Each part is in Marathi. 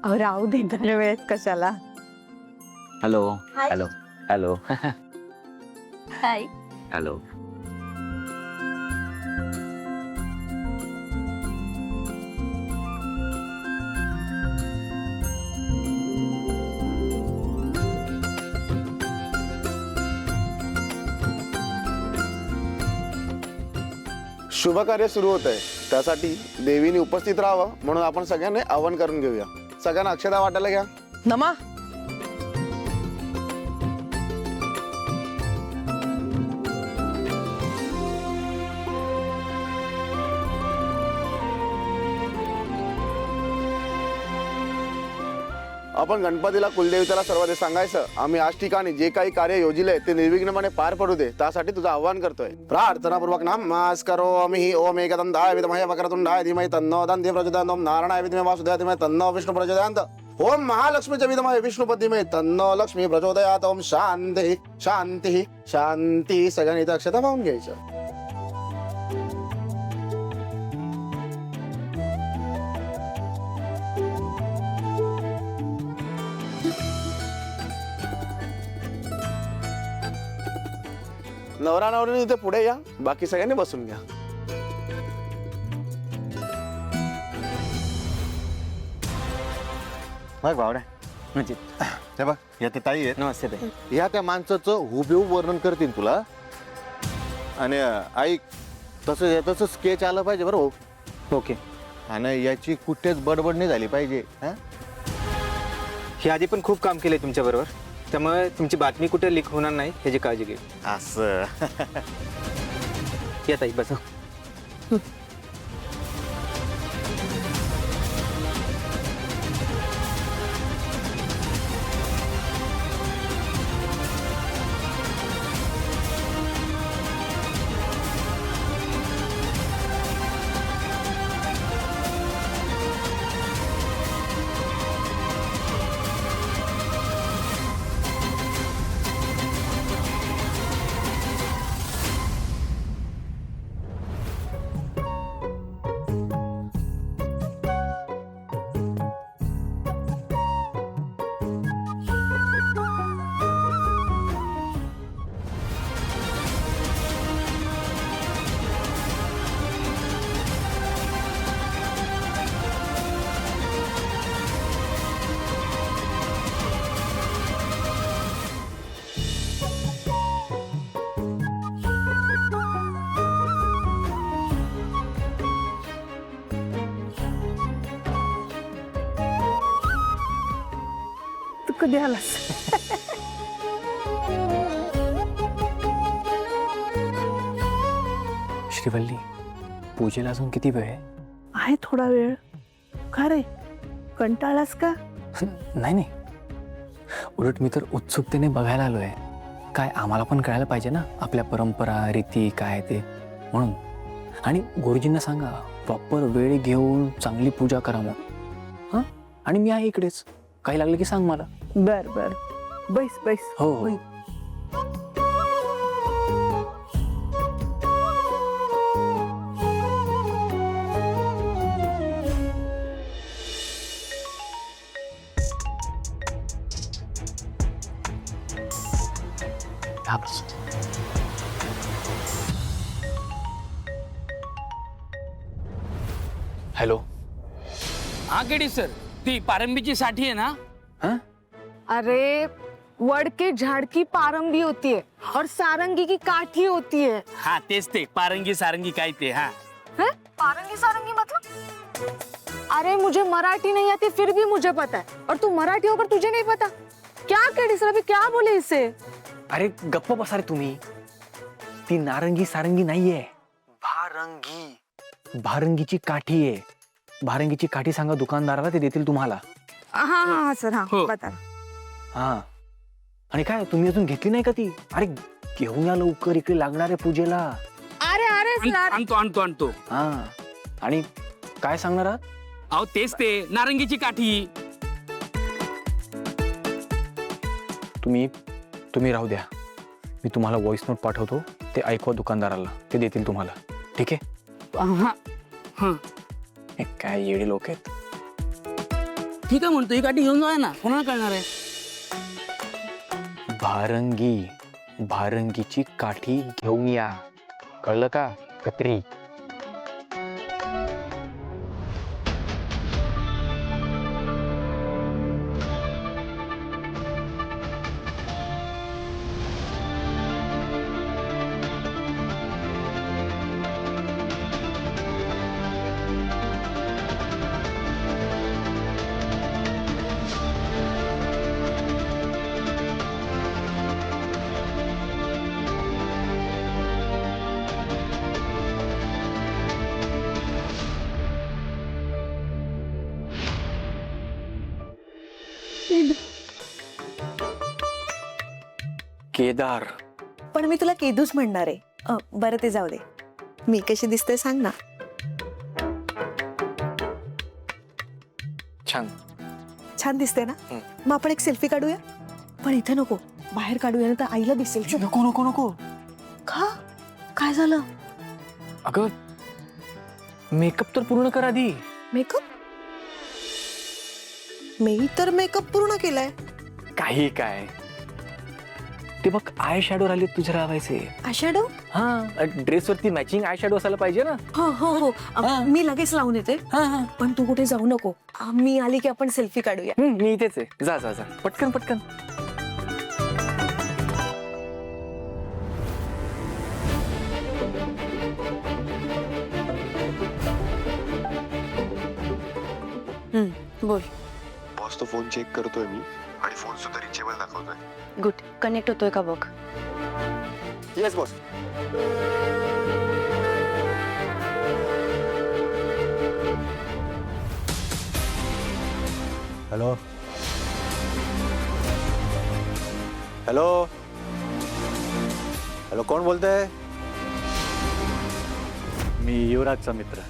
राहू दे दर वेळेस कशाला. Hello Hi. Hello hello hi. Hello. शुभ कार्य सुरू होत आहे, त्यासाठी देवीने उपस्थित राहावं म्हणून आपण सगळ्यांनी आवाहन करून घेऊया. सगळ्यांना अक्षता वाटायला घ्या. नमा आपण गणपतीला कुलदेवतेला सर्व सांगायचं, आम्ही आज ठिकाणी जे काही कार्य योजिले ते निर्विघ्नपणे पार पडू दे, त्यासाठी तुझं आवाहन करतोय. प्रार्थनापूर्वक नमस्कारोमि ओम एकदंताय विद्महे वक्रतुंडाय धीमहि तन्नो दन्ति प्रचोदयात्. ओम नारायणाय विद्महे वासुदेवाय धीमहि तन्नो विष्णु प्रचोदयात्. ओम महालक्ष्मीचे विद्महे विष्णुपती धीमहि तन्नो लक्ष्मी प्रचोदयात्. ओम शांती शांती शांती. सगळ्यांनी इथं अक्षता वाहून घ्यायचं. नवरा नवरीने इथे पुढे या, बाकी सगळ्यांनी बसून घ्या. बघ बावड्या, म्हणजे हे बघ या त्या ताई आहेत, नमस्ते ताई. ह्या त्या माणसाचं हुबेहूब वर्णन करतील तुला. आणि ऐक, तसं तसं स्केच आलं पाहिजे बरं. ओके. आणि याची कुठेच बडबड नाही झाली पाहिजे. हा हे आधी पण खूप काम केलंय तुमच्या बरोबर, त्यामुळे तुमची बातमी कुठे लीक होणार नाही ह्याची काळजी घे. असं या ताई बसा. तू कधी आलास? श्रीवल्ली, पूजेला अजून किती वेळ आहे? आहे थोडा वेळ. का रे, कंटाळास का? नाही नाही, उलट मी तर उत्सुकतेने बघायला आलोय. काय आम्हाला पण कळायला पाहिजे ना आपल्या परंपरा रीती काय ते, म्हणून. आणि गुरुजींना सांगा प्रॉपर वेळ घेऊन चांगली पूजा करा मग. हां, आणि मी आहे इकडेच, काही लागलं की सांग मला. बर बर, बैस बैस. हो हो. बैस. हा बस. हॅलो. हाँ केडी सर, ती पारंबीची साठी आहे ना? हां, अरे वड़ के झाड़ की पारंबी होती है और सारंगी की काठी होती है. हाँ तेच ते पारंगी सारंगी काय ते. हाँ हैं? पारंगी सारंगी मतलब? अरे मुझे मराठी नहीं आती फिर भी मुझे पता है, और तू मराठी होकर तुझे नहीं पता? क्या केडी सर अभी क्या बोले इसे? अरे गप्प बसा रे तुम्ही. ती नारंगी सारंगी नाहीये, भारंगी. भारंगीची काठी आहे. भारंगीची काठी सांगा दुकानदाराला, ते देतील तुम्हाला. हाँ हाँ हाँ सर, हाँ हो. बता. हा. आणि काय तुम्ही अजून घेतली नाही का ती? अरे घेऊन या लवकर, इकडे लागणार आहे पूजेला. अरे अरे सर, आणतो आणतो आणतो. हा. आणि काय सांगणार आहात? अहो तेच ते नारंगीची काठी. तुम्ही राहू द्या, मी तुम्हाला व्हॉइस नोट पाठवतो, ते ऐकवा दुकानदाराला, ते देतील तुम्हाला. ठीक आहे? हाँ हाँ. हे काय येडे लोक आहेत. ठीक आहे म्हणतो ही गाठी घेऊन जाऊया ना, कोणाला कळणार आहे. भारंगीची काठी घेऊन या, कळलं का कत्री. केदार. पण मी तुला केदूच म्हणणार आहे. बरं ते जाऊ दे. मी कशी दिसते सांग ना. छान. छान दिसते ना. मग आपण एक सेल्फी काढूया. पण इथे नको, बाहेर काढूया ना, तर आईला दिसेल. नको नको नको. का? काय झालं? अगं मेकअप तर पूर्ण कर आधी. मेकअप? मी तर मेकअप पूर्ण केलाय. काही काय ते बघ, आय शॅडो राहिले तुझे लावायचे. आयशॅडो? हा, ड्रेस वरती मॅचिंग आय शॅडो असायला पाहिजे ना. हो हो हो. मी लगेच लावून येते. पण तू कुठे जाऊ नको. मी आली की आपण सेल्फी काढूया. मी इथेच आहे. जा जा जा, पटकन पटकन. बोल. बॉस तो फोन चेक करतोय मी आणि फोन सुद्धा रिचेबल दाखवतोय. गुड. कनेक्ट होतोय का बघ. Yes boss. Hello hello hello, कोण बोलतंय? मी युवराजचा मित्र.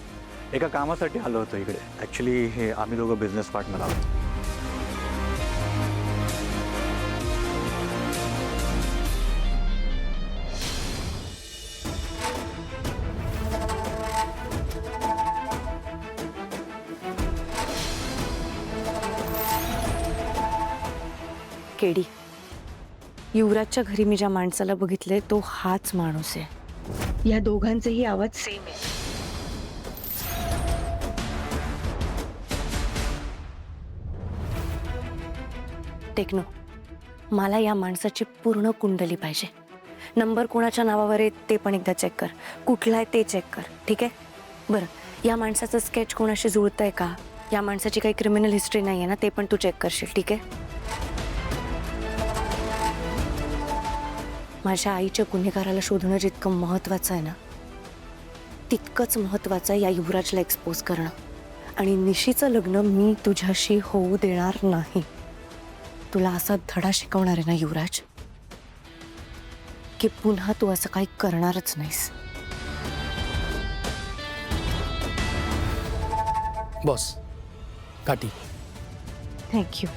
एका कामासाठी आलो होतो इकडे. ॲक्च्युली हे आम्ही दोघं बिझनेस पार्टनर आहोत. केडी, युवराजच्या घरी मी ज्या माणसाला बघितले तो हाच माणूस आहे. या दोघांचेही आवाज सेम आहे. टेक्नो, मला या माणसाची पूर्ण कुंडली पाहिजे. नंबर कोणाच्या नावावर आहे ते पण एकदा चेक कर. कुठला आहे ते चेक कर. ठीक आहे? बरं, या माणसाचं स्केच कोणाशी जुळतंय का, या माणसाची काही क्रिमिनल हिस्ट्री नाही आहे ना, ते पण तू चेक करशील. ठीक आहे? माझ्या आईच्या गुन्हेगाराला शोधणं जितकं महत्त्वाचं आहे ना, तितकंच महत्त्वाचं आहे या युवराजला एक्सपोज करणं. आणि निशीचं लग्न मी तुझ्याशी होऊ देणार नाही. तुला असा धडा शिकवणार आहे ना युवराज, की पुन्हा तू असं काही करणारच नाहीस. बॉस, काठी. थँक्यू.